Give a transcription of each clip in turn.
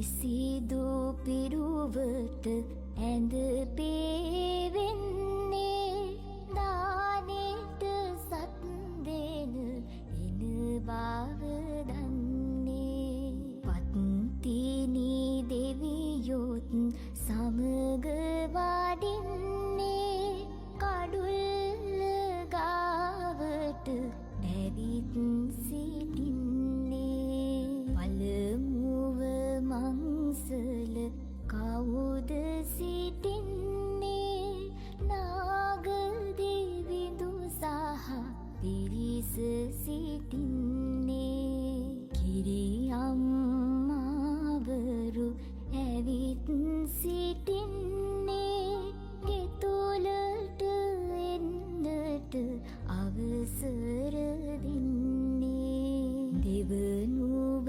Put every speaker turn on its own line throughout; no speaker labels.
පිරිසිදු පිරුවට ඇඳ පේවෙන්නේ දානෙට සත් දෙන එන බව දන්නේ පත්තිනි දෙවියොත් සමග වඩින්නේ කඩුල්ල ගාවට නැවිත් සිටින්නේ පළමුව මංසල කවුද සිටින්නේ නාග දෙවිඳු සහ පිරිස සිටින්නේ කිරි අම්මාවරු ඇවිත් සිටින්නේ ගෙතුලට එන්නට අවසර දෙන්නේ දෙවනුව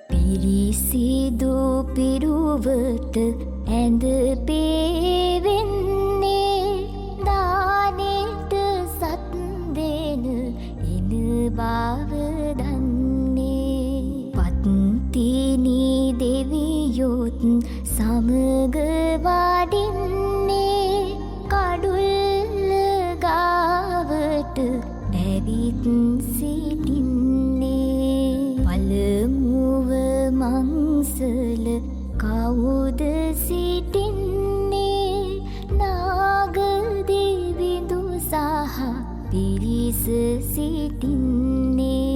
පිරිසිදු පිරුවට ඇඳ පේවෙන්නේ දානෙට සත් දෙන එන බව දන්නේ පත්තිනි දෙවියොත් සමග වඩින්නේ කඩුල්ල ගාවට නැවිත් සිටින්නේ පළමුව මංසල කවුද සිටින්නේ නාග දෙවිඳු සහ පිරිස සිටින්නේ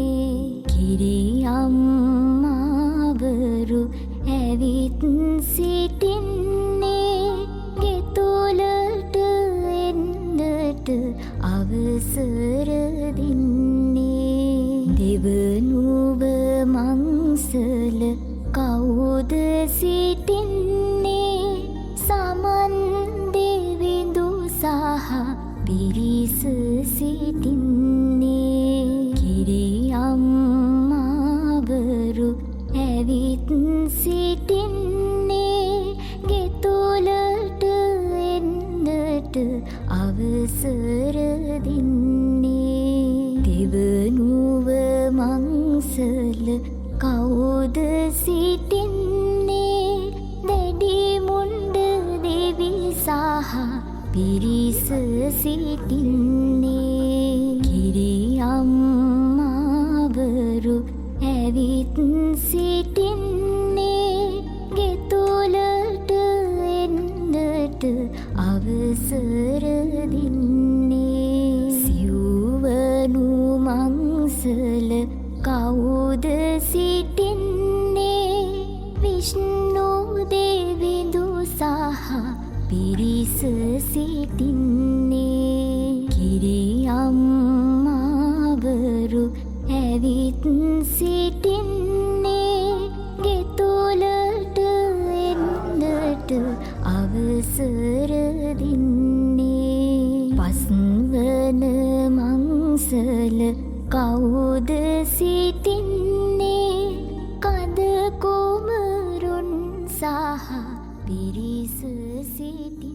කිරි අම්මාවරු ඇවිත් සිටින්නේ ගෙතුලට එන්නට අවසර දෙන්නේ දෙවනුව මංසල කවුද සිටින්නේ සමන් දෙවිඳු සහ පිරිස සිටින්නේ කිරි අම්මාවරු ඇවිත් සිටින්නේ ගෙතුලට එන්නට අවසර දෙන්නේ දෙවනුව මංසල කවුද සිටින්නේ දැඩි මුණ්ඩ දෙවි සහ පිරිස සිටින්නේ කිරි අම්මාවරු ඇවිත් සිටින්නේ ගෙතුලට එන්නට අවසර දෙන්නේ සිව්වනු මංසල කවුද සිටින්නේ විෂ්ණු දෙවිඳු සහ පිරිස සිටින්නේ කිරි අම්මාවරු ඇවිත් සිටින්නේ ගෙතුලට එන්නට අවසර දෙන්නේ පස්වන මංසල කවුද සිටින්නේ කඳ කුමරුන් සහ පිරිස සිටින්නේ